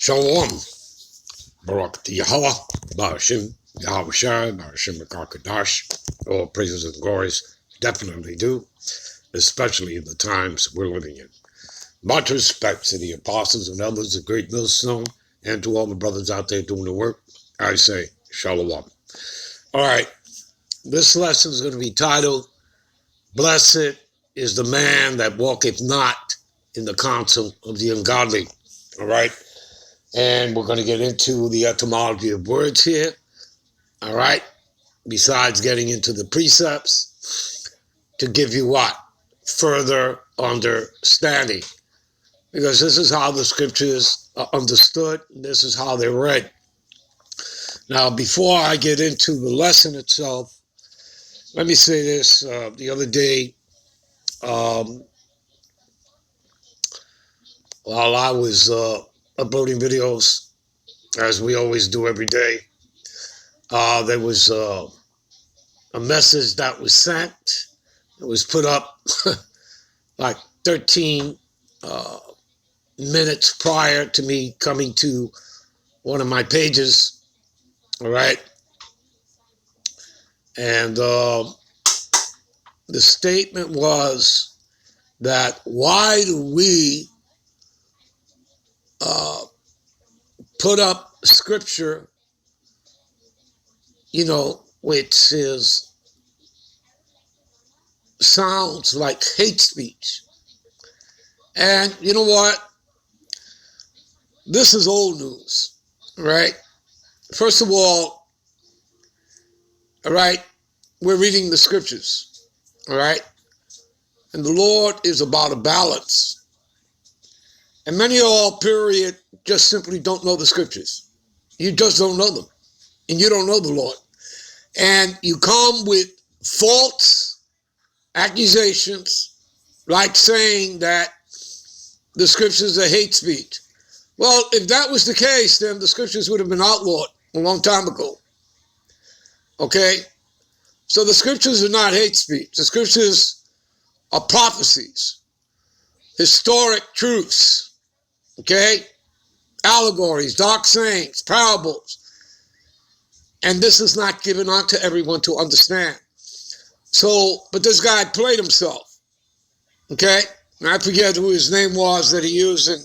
Shalom. Barak Yahweh, Ba'ashim, Yahweh Shai, Ba'ashim Makakadash. All praises and glories definitely do, especially in the times we're living in. Much respect to the apostles and elders of Great Millstone, and to all the brothers out there doing the work. I say Shalom. All right, this lesson is going to be titled, Blessed is the man that walketh not in the counsel of the ungodly. All right. And we're going to get into the etymology of words here, all right? Besides getting into the precepts to give you what? Further understanding. Because this is how the scriptures are understood. This is how they're read. Now, before I get into the lesson itself, let me say this. The other day, while I was uploading videos, as we always do every day, there was a message that was sent. It was put up like 13 minutes prior to me coming to one of my pages, all right? And the statement was that why do we put up scripture, which sounds like hate speech. And you know what? This is old news, right? First of all right, we're reading the scriptures, all right? And the Lord is about a balance. And many of all, period, just simply don't know the scriptures. You just don't know them. And you don't know the Lord. And you come with false accusations, like saying that the scriptures are hate speech. Well, if that was the case, then the scriptures would have been outlawed a long time ago. Okay? So the scriptures are not hate speech. The scriptures are prophecies, historic truths, okay? Allegories, dark sayings, parables. And this is not given unto everyone to understand. So, but this guy played himself, okay? And I forget who his name was that he used, and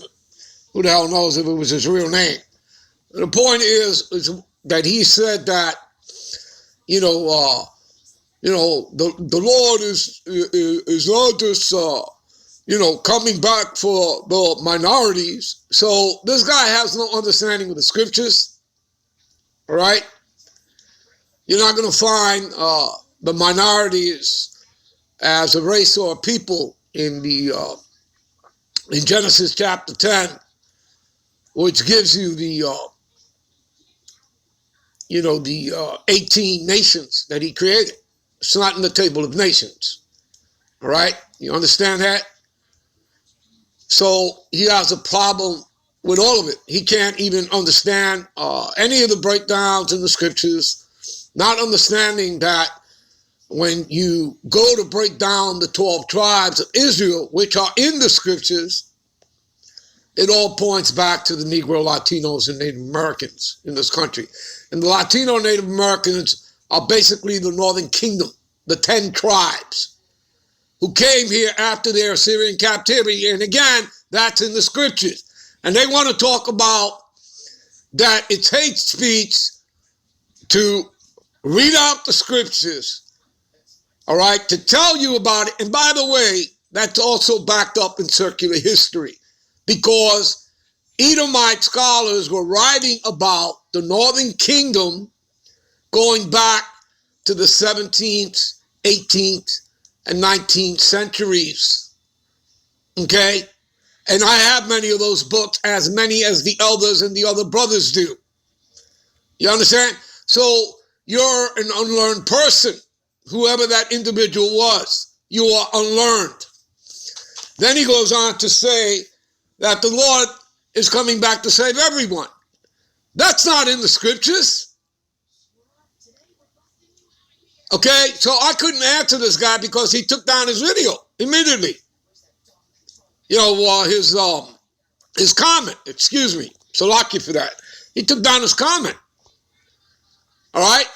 who the hell knows if it was his real name. The point is that he said that, the Lord is not just, coming back for the minorities. So this guy has no understanding of the scriptures, all right? You're not going to find the minorities as a race or a people in Genesis chapter 10, which gives you the 18 nations that he created. It's not in the table of nations. All right? You understand that? So he has a problem with all of it. He can't even understand any of the breakdowns in the scriptures, not understanding that when you go to break down the 12 tribes of Israel, which are in the scriptures, it all points back to the Negro, Latinos, and Native Americans in this country. And the Latino Native Americans are basically the Northern Kingdom, the 10 tribes who came here after their Assyrian captivity. And again, that's in the scriptures. And they want to talk about that it's hate speech to read out the scriptures, all right, to tell you about it. And by the way, that's also backed up in circular history, because Edomite scholars were writing about the Northern Kingdom going back to the 17th, 18th, and 19th centuries, okay? And I have many of those books, as many as the elders and the other brothers do. You understand? So you're an unlearned person, whoever that individual was. You are unlearned. Then he goes on to say that the Lord is coming back to save everyone. That's not in the scriptures. Okay, so I couldn't answer this guy because he took down his video immediately. His comment, excuse me. So lucky for that. He took down his comment. All right?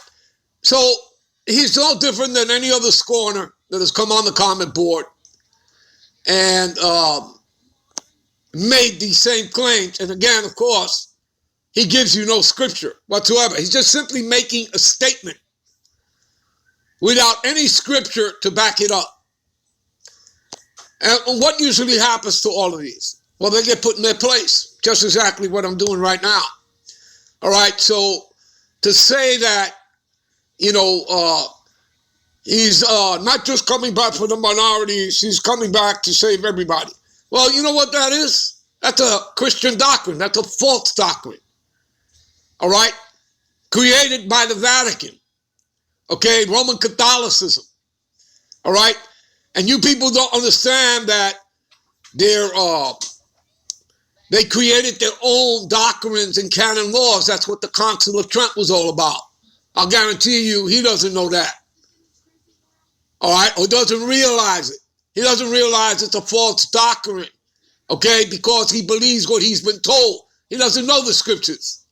So he's no different than any other scorner that has come on the comment board and made these same claims. And again, of course, he gives you no scripture whatsoever. He's just simply making a statement without any scripture to back it up. And what usually happens to all of these? Well, they get put in their place. Just exactly what I'm doing right now. All right, so to say that, he's not just coming back for the minorities, he's coming back to save everybody. Well, you know what that is? That's a Christian doctrine. That's a false doctrine. All right? Created by the Vatican. Okay? Roman Catholicism. All right? And you people don't understand that they created their own doctrines and canon laws. That's what the Council of Trent was all about. I'll guarantee you he doesn't know that. All right? Or doesn't realize it. He doesn't realize it's a false doctrine. Okay? Because he believes what he's been told. He doesn't know the scriptures.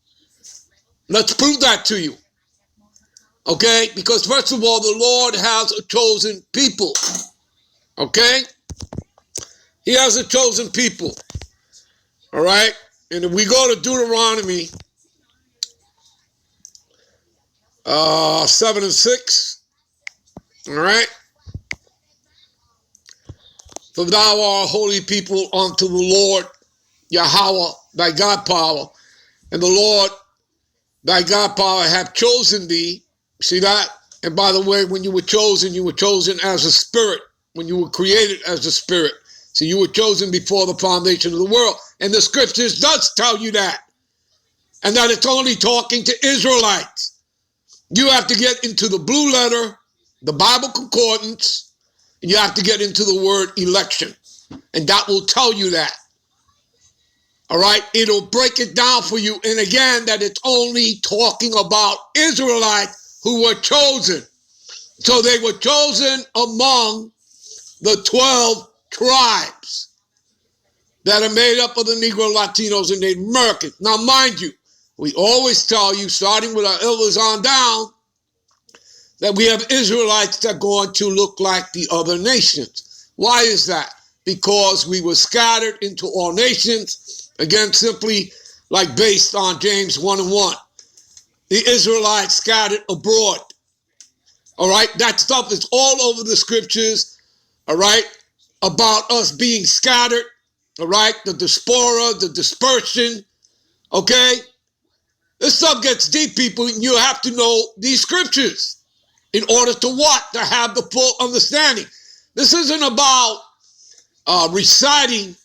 Let's prove that to you. Okay? Because first of all, the Lord has a chosen people. Okay? He has a chosen people. All right? And if we go to Deuteronomy 7 and 6, all right? For thou art a holy people unto the Lord, Yahweh, thy God power, and the Lord, thy God power, have chosen thee. See that? And by the way, when you were chosen as a spirit. When you were created as a spirit. So you were chosen before the foundation of the world. And the scriptures does tell you that. And that it's only talking to Israelites. You have to get into the blue letter, the Bible concordance, and you have to get into the word election. And that will tell you that. All right? It'll break it down for you. And again, that it's only talking about Israelites who were chosen. So they were chosen among the 12 tribes that are made up of the Negro, Latinos, and Native Americans. Now, mind you, we always tell you, starting with our elders on down, that we have Israelites that are going to look like the other nations. Why is that? Because we were scattered into all nations, again, simply like based on James 1 and 1. The Israelites scattered abroad. All right? That stuff is all over the scriptures, all right, about us being scattered, all right, the diaspora, the dispersion, okay? This stuff gets deep, people, and you have to know these scriptures in order to what? To have the full understanding. This isn't about reciting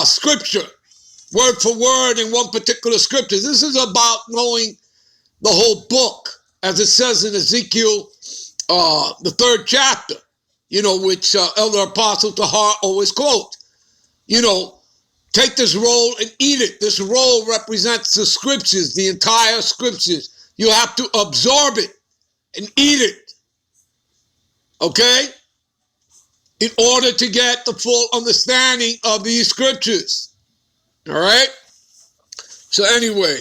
scripture, word for word in one particular scripture. This is about knowing the whole book, as it says in Ezekiel, the 3rd chapter, which Elder Apostle Tahar always quotes. Take this roll and eat it. This roll represents the scriptures, the entire scriptures. You have to absorb it and eat it. Okay? In order to get the full understanding of these scriptures. All right? So anyway,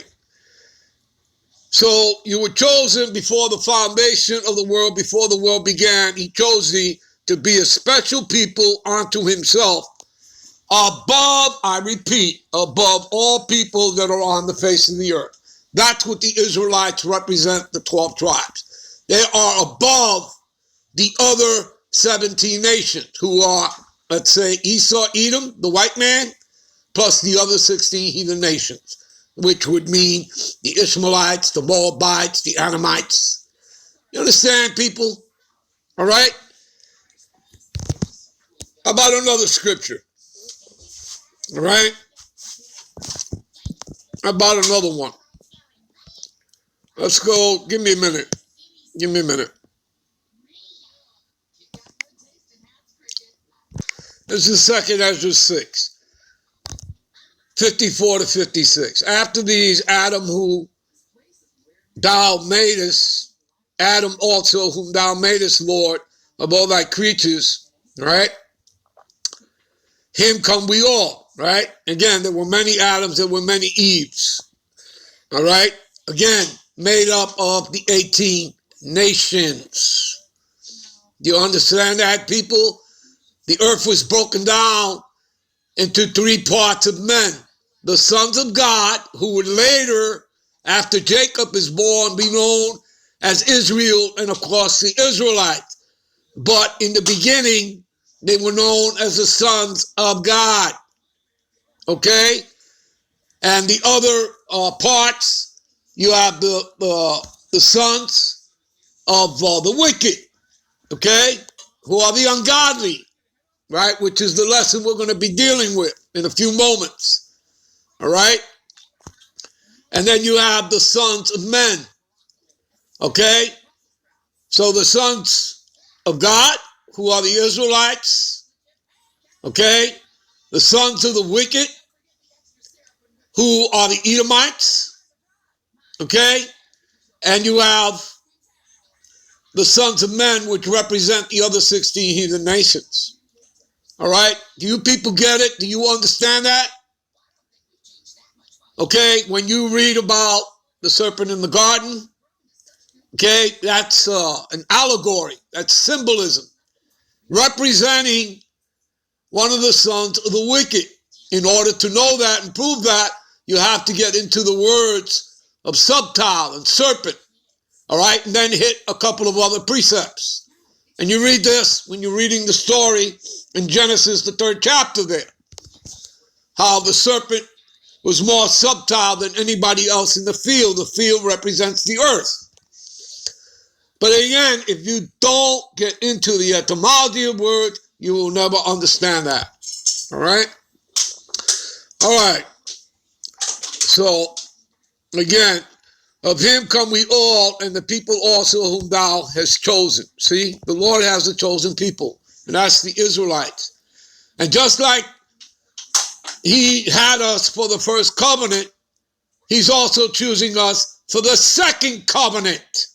so you were chosen before the foundation of the world, before the world began. He chose thee to be a special people unto himself, above, I repeat, above all people that are on the face of the earth. That's what the Israelites represent, the 12 tribes. They are above the other 17 nations who are, let's say, Esau, Edom, the white man, plus the other 16 heathen nations, which would mean the Ishmaelites, the Moabites, the Ammonites. You understand, people? All right? How about another scripture? All right? How about another one? Let's go. Give me a minute. Give me a minute. This is 2nd Ezra 6, 54 to 56. After these, Adam, who thou madest, Adam also, whom thou madest, Lord, of all thy creatures, all right? Him come we all. right? Again, there were many Adams, there were many Eves, all right? Again, made up of the 18 nations. Do you understand that, people? The earth was broken down into three parts of men. The sons of God, who would later, after Jacob is born, be known as Israel and, of course, the Israelites. But in the beginning, they were known as the sons of God. Okay? And the other parts, you have the sons of the wicked. Okay? Who are the ungodly. Right? Which is the lesson we're going to be dealing with in a few moments. All right? And then you have the sons of men. Okay? So the sons of God, who are the Israelites. Okay? The sons of the wicked, who are the Edomites. Okay? And you have the sons of men, which represent the other 16 heathen nations. All right? Do you people get it? Do you understand that? Okay? When you read about the serpent in the garden, okay, that's an allegory. That's symbolism. Representing one of the sons of the wicked. In order to know that and prove that, you have to get into the words of subtile and serpent. All right, and then hit a couple of other precepts. And you read this when you're reading the story in Genesis, the 3rd chapter there. How the serpent was more subtile than anybody else in the field. The field represents the earth. But again, if you don't get into the etymology of words, you will never understand that. All right? All right. So, again, of him come we all, and the people also whom thou hast chosen. See, the Lord has a chosen people, and that's the Israelites. And just like he had us for the first covenant, he's also choosing us for the second covenant.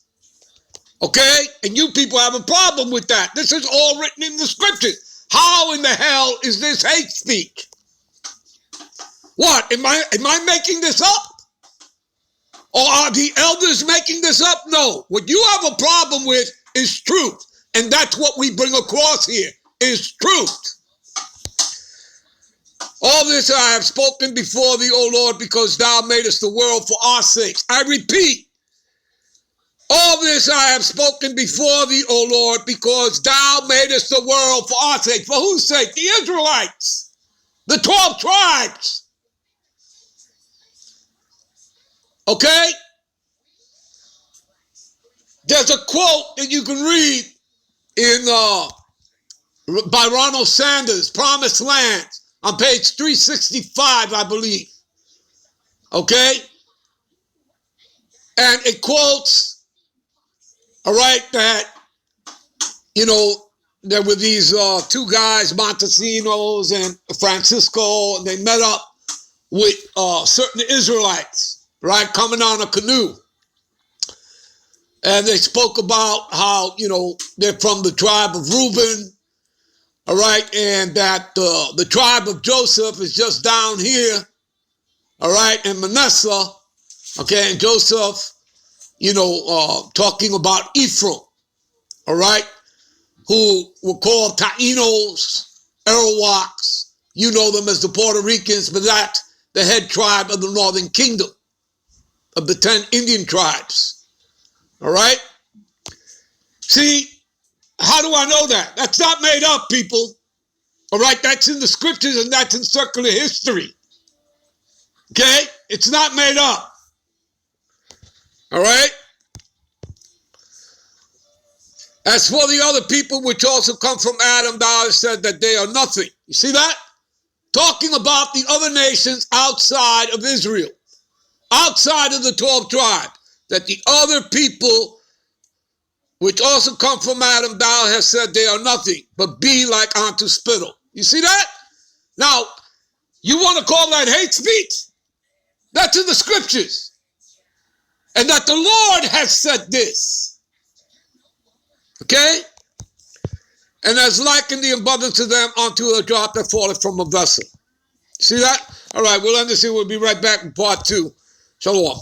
Okay? And you people have a problem with that. This is all written in the scriptures. How in the hell is this hate speech? What? Am I making this up? Or are the elders making this up? No. What you have a problem with is truth. And that's what we bring across here, is truth. All this I have spoken before thee, O Lord, because thou madest the world for our sakes. I repeat, all this I have spoken before thee, O Lord, because thou madest the world for our sake. For whose sake? The Israelites, the 12 tribes. Okay? There's a quote that you can read in by Ronald Sanders, Promised Land, on page 365, I believe. Okay? And it quotes, all right, that, you know, there were these two guys, Montesinos and Francisco, and they met up with certain Israelites, right, coming on a canoe. And they spoke about how, you know, they're from the tribe of Reuben, all right, and that the tribe of Joseph is just down here, all right, and Manasseh, okay, and Joseph, you know, talking about Ephraim, all right, who were called Taínos, Arawaks. You know them as the Puerto Ricans, but that's the head tribe of the Northern Kingdom, of the 10 Indian tribes, all right? See, how do I know that? That's not made up, people, all right? That's in the scriptures and that's in circular history, okay? It's not made up, all right? As for the other people which also come from Adam, thou hast said that they are nothing. You see that? Talking about the other nations outside of Israel, outside of the 12 tribes, that the other people which also come from Adam, thou hast said they are nothing, but be like unto spittle. You see that? Now, you want to call that hate speech? That's in the scriptures. And that the Lord has said this. Okay? And has likened the abundance of them unto a drop that falleth from a vessel. See that? All right, we'll end this here. We'll be right back with part 2. Shalom.